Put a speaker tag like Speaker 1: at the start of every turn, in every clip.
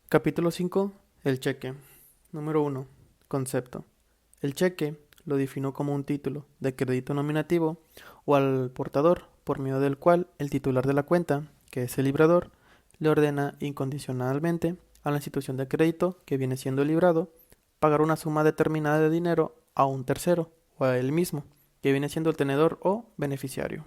Speaker 1: Capítulo 5. El cheque. Número 1. Concepto. El cheque lo definió como un título de crédito nominativo o al portador, por medio del cual el titular de la cuenta, que es el librador, le ordena incondicionalmente a la institución de crédito que viene siendo el librado pagar una suma determinada de dinero a un tercero o a él mismo, que viene siendo el tenedor o beneficiario.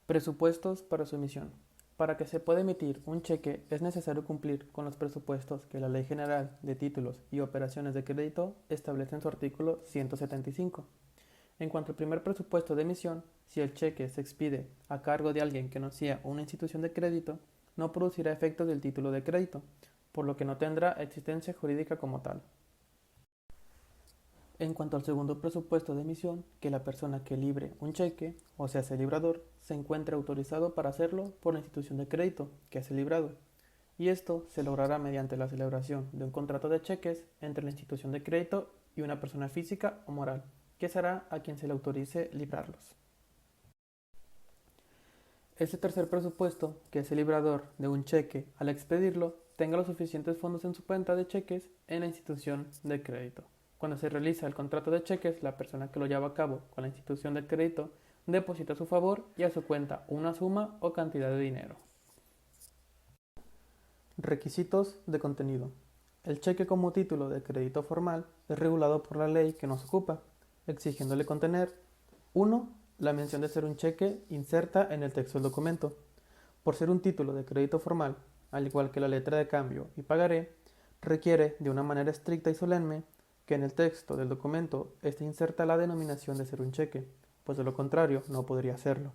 Speaker 1: Presupuestos para su emisión. Para que se pueda emitir un cheque es necesario cumplir con los presupuestos que la Ley General de Títulos y Operaciones de Crédito establece en su artículo 175. En cuanto al primer presupuesto de emisión, si el cheque se expide a cargo de alguien que no sea una institución de crédito, no producirá efectos del título de crédito, por lo que no tendrá existencia jurídica como tal. En cuanto al segundo presupuesto de emisión, que la persona que libre un cheque, o sea, el librador, se encuentre autorizado para hacerlo por la institución de crédito, que es el librado, y esto se logrará mediante la celebración de un contrato de cheques entre la institución de crédito y una persona física o moral, que será a quien se le autorice librarlos. Este tercer presupuesto, que es el librador de un cheque, al expedirlo, tenga los suficientes fondos en su cuenta de cheques en la institución de crédito. Cuando se realiza el contrato de cheques, la persona que lo lleva a cabo con la institución de crédito deposita a su favor y a su cuenta una suma o cantidad de dinero. Requisitos de contenido. El cheque como título de crédito formal es regulado por la ley que nos ocupa, exigiéndole contener 1. La mención de ser un cheque inserta en el texto del documento. Por ser un título de crédito formal, al igual que la letra de cambio y pagaré, requiere de una manera estricta y solemne que en el texto del documento esté inserta la denominación de ser un cheque, pues de lo contrario no podría serlo.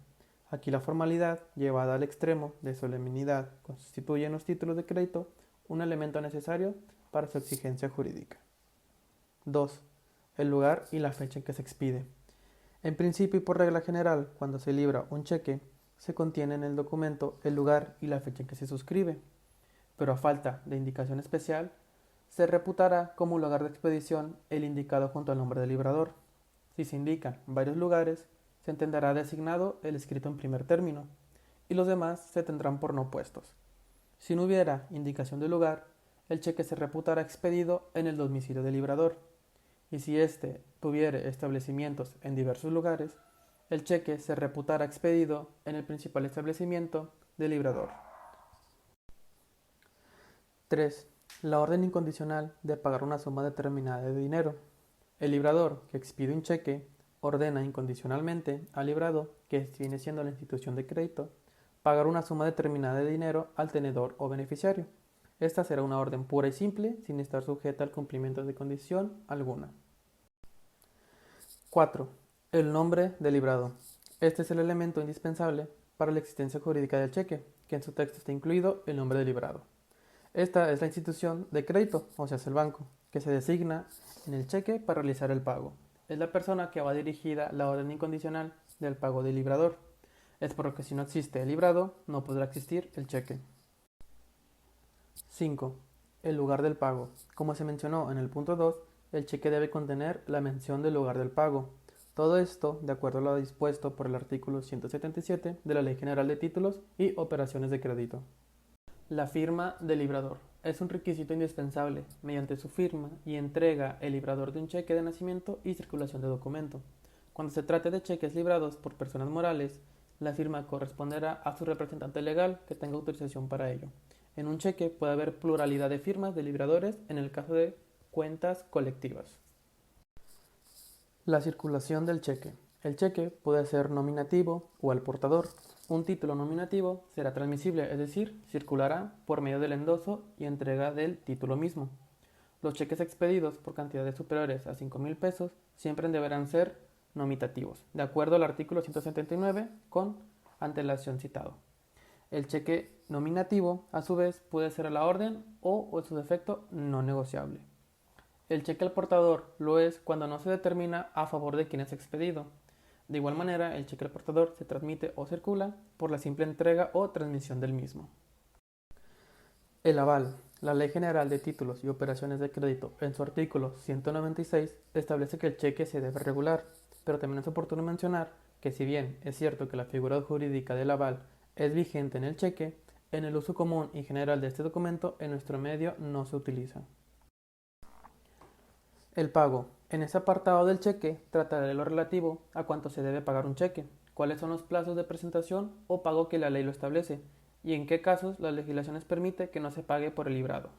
Speaker 1: Aquí la formalidad, llevada al extremo de solemnidad, constituye en los títulos de crédito un elemento necesario para su exigencia jurídica. 2. El lugar y la fecha en que se expide. En principio y por regla general, cuando se libra un cheque, se contiene en el documento el lugar y la fecha en que se suscribe, pero a falta de indicación especial, se reputará como lugar de expedición el indicado junto al nombre del librador. Si se indican varios lugares, se entenderá designado el escrito en primer término, y los demás se tendrán por no puestos. Si no hubiera indicación de lugar, el cheque se reputará expedido en el domicilio del librador, y si éste tuviere establecimientos en diversos lugares, el cheque se reputará expedido en el principal establecimiento del librador. 3. La orden incondicional de pagar una suma determinada de dinero. El librador que expide un cheque ordena incondicionalmente al librado, que viene siendo la institución de crédito, pagar una suma determinada de dinero al tenedor o beneficiario. Esta será una orden pura y simple, sin estar sujeta al cumplimiento de condición alguna. 4. El nombre del librado. Este es el elemento indispensable para la existencia jurídica del cheque, que en su texto está incluido el nombre del librado. Esta es la institución de crédito, o sea, es el banco, que se designa en el cheque para realizar el pago. Es la persona que va dirigida la orden incondicional del pago del librador. Es por lo que si no existe el librado, no podrá existir el cheque. 5. El lugar del pago. Como se mencionó en el punto 2, el cheque debe contener la mención del lugar del pago. Todo esto de acuerdo a lo dispuesto por el artículo 177 de la Ley General de Títulos y Operaciones de Crédito. La firma del librador. Es un requisito indispensable. Mediante su firma y entrega el librador de un cheque de nacimiento y circulación de documento. Cuando se trate de cheques librados por personas morales, la firma corresponderá a su representante legal que tenga autorización para ello. En un cheque puede haber pluralidad de firmas de libradores en el caso de cuentas colectivas. La circulación del cheque. El cheque puede ser nominativo o al portador. Un título nominativo será transmisible, es decir, circulará por medio del endoso y entrega del título mismo. Los cheques expedidos por cantidades superiores a 5,000 pesos siempre deberán ser nominativos, de acuerdo al artículo 179 con antelación citado. El cheque nominativo, a su vez, puede ser a la orden o, en su defecto, no negociable. El cheque al portador lo es cuando no se determina a favor de quien es expedido. De igual manera, el cheque al portador se transmite o circula por la simple entrega o transmisión del mismo. El aval. La Ley General de Títulos y Operaciones de Crédito, en su artículo 196, establece que el cheque se debe regular, pero también es oportuno mencionar que si bien es cierto que la figura jurídica del aval es vigente en el cheque, En el uso común y general de este documento, en nuestro medio no se utiliza. El pago. En este apartado del cheque trataré lo relativo a cuánto se debe pagar un cheque, cuáles son los plazos de presentación o pago que la ley lo establece, y en qué casos la legislación permite que no se pague por el librado.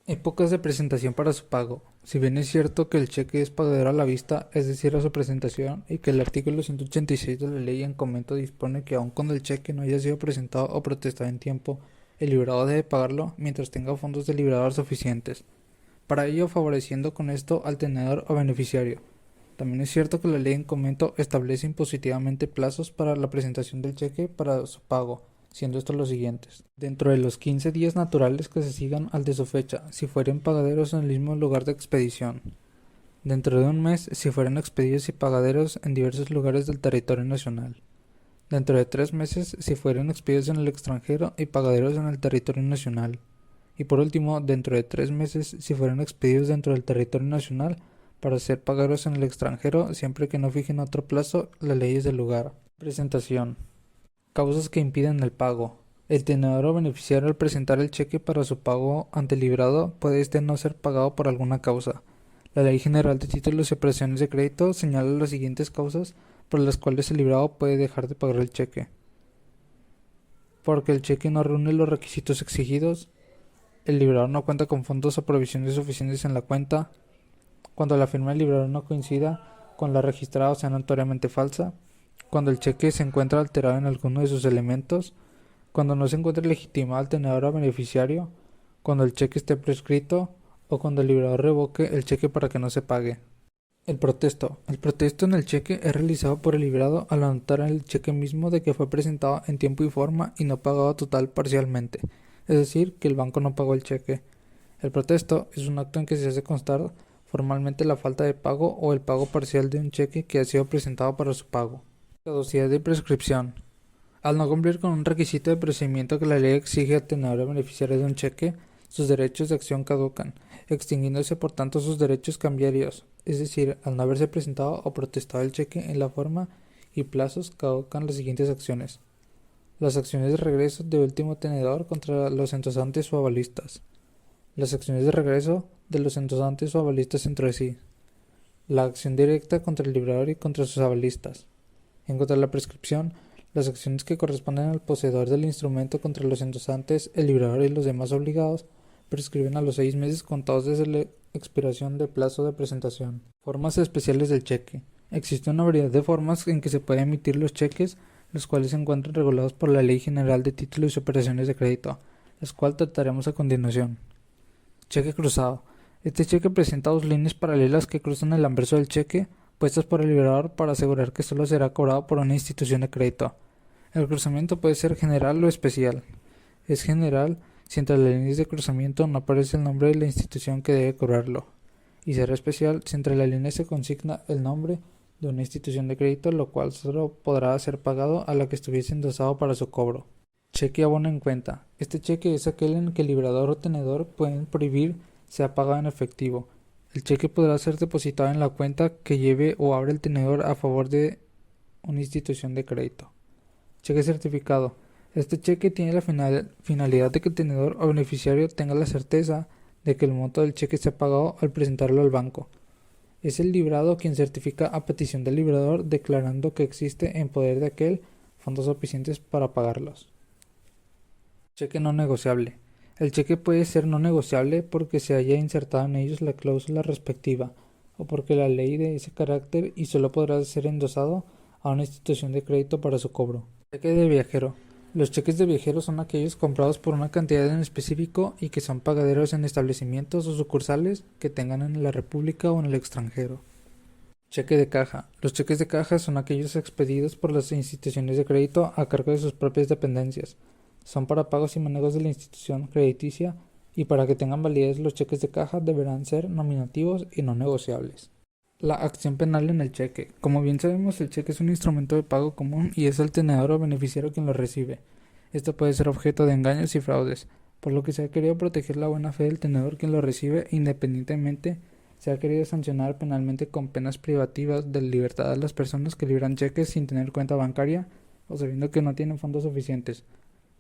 Speaker 2: Épocas de presentación para su pago. Si bien es cierto que el cheque es pagadero a la vista, es decir, a su presentación, y que el artículo 186 de la ley en comento dispone que aun cuando el cheque no haya sido presentado o protestado en tiempo, el librado debe pagarlo mientras tenga fondos del librador suficientes, para ello favoreciendo con esto al tenedor o beneficiario. También es cierto que la ley en comento establece impositivamente plazos para la presentación del cheque para su pago, siendo estos los siguientes. Dentro de los 15 días naturales que se sigan al de su fecha, si fueren pagaderos en el mismo lugar de expedición. Dentro de un mes, si fueran expedidos y pagaderos en diversos lugares del territorio nacional. Dentro de 3 meses, si fueran expedidos en el extranjero y pagaderos en el territorio nacional. Y por último, dentro de 3 meses, si fueran expedidos dentro del territorio nacional para ser pagaderos en el extranjero, siempre que no fijen otro plazo las leyes del lugar. Presentación. Causas que impiden el pago. El tenedor o beneficiario al presentar el cheque para su pago ante el librado puede no ser pagado por alguna causa. La Ley General de Títulos y Operaciones de Crédito señala las siguientes causas por las cuales el librado puede dejar de pagar el cheque. Porque el cheque no reúne los requisitos exigidos, el librador no cuenta con fondos o provisiones suficientes en la cuenta, cuando la firma del librador no coincida con la registrada o sea notoriamente falsa, cuando el cheque se encuentra alterado en alguno de sus elementos, cuando no se encuentre legitimado al tenedor o beneficiario, cuando el cheque esté prescrito o cuando el librador revoque el cheque para que no se pague. El protesto. El protesto en el cheque es realizado por el librado al anotar en el cheque mismo de que fue presentado en tiempo y forma y no pagado total parcialmente, es decir, que el banco no pagó el cheque. El protesto es un acto en que se hace constar formalmente la falta de pago o el pago parcial de un cheque que ha sido presentado para su pago. Caducidad y prescripción. Al no cumplir con un requisito de procedimiento que la ley exige al tenedor o beneficiario de un cheque, sus derechos de acción caducan, extinguiéndose por tanto sus derechos cambiarios, es decir, al no haberse presentado o protestado el cheque en la forma y plazos caducan las siguientes acciones. Las acciones de regreso de último tenedor contra los endosantes o avalistas. Las acciones de regreso de los endosantes o avalistas entre sí. La acción directa contra el librador y contra sus avalistas. En cuanto a la prescripción, las acciones que corresponden al poseedor del instrumento contra los endosantes, el librador y los demás obligados prescriben a los 6 meses contados desde la expiración del plazo de presentación. Formas especiales del cheque. Existe una variedad de formas en que se pueden emitir los cheques, los cuales se encuentran regulados por la Ley General de Títulos y Operaciones de Crédito, las cuales trataremos a continuación. Cheque cruzado. Este cheque presenta 2 líneas paralelas que cruzan el anverso del cheque, puestas por el liberador para asegurar que solo será cobrado por una institución de crédito. El cruzamiento puede ser general o especial. Es general si entre las líneas de cruzamiento no aparece el nombre de la institución que debe cobrarlo, y será especial si entre las líneas se consigna el nombre de una institución de crédito, lo cual solo podrá ser pagado a la que estuviese endosado para su cobro. Cheque abono en cuenta. Este cheque es aquel en que el librador o tenedor pueden prohibir sea pagado en efectivo. El cheque podrá ser depositado en la cuenta que lleve o abra el tenedor a favor de una institución de crédito. Cheque certificado. Este cheque tiene la finalidad de que el tenedor o beneficiario tenga la certeza de que el monto del cheque se ha pagado al presentarlo al banco. Es el librado quien certifica a petición del librador declarando que existe en poder de aquel fondos suficientes para pagarlos. Cheque no negociable. El cheque puede ser no negociable porque se haya insertado en ellos la cláusula respectiva o porque la ley de ese carácter y solo podrá ser endosado a una institución de crédito para su cobro. Cheque de viajero. Los cheques de viajero son aquellos comprados por una cantidad en específico y que son pagaderos en establecimientos o sucursales que tengan en la República o en el extranjero. Cheque de caja. Los cheques de caja son aquellos expedidos por las instituciones de crédito a cargo de sus propias dependencias. Son para pagos y manejos de la institución crediticia y para que tengan validez los cheques de caja deberán ser nominativos y no negociables. La acción penal en el cheque. Como bien sabemos, el cheque es un instrumento de pago común y es el tenedor o beneficiario quien lo recibe. Esto puede ser objeto de engaños y fraudes, por lo que se ha querido proteger la buena fe del tenedor quien lo recibe. Independientemente, se ha querido sancionar penalmente con penas privativas de libertad a las personas que libran cheques sin tener cuenta bancaria o sabiendo que no tienen fondos suficientes.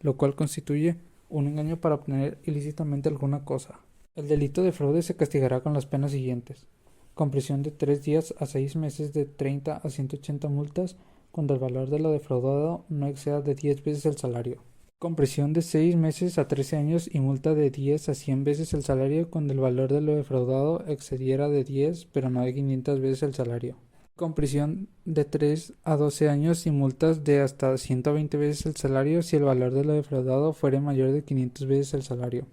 Speaker 2: lo cual constituye un engaño para obtener ilícitamente alguna cosa. El delito de fraude se castigará con las penas siguientes: con prisión de 3 días a 6 meses, de 30 a 180 multas, cuando el valor de lo defraudado no exceda de 10 veces el salario; con prisión de 6 meses a 13 años y multa de 10 a 100 veces el salario cuando el valor de lo defraudado excediera de 10, pero no de 500 veces el salario; con prisión de 3 a 12 años y multas de hasta 120 veces el salario si el valor de lo defraudado fuere mayor de 500 veces el salario.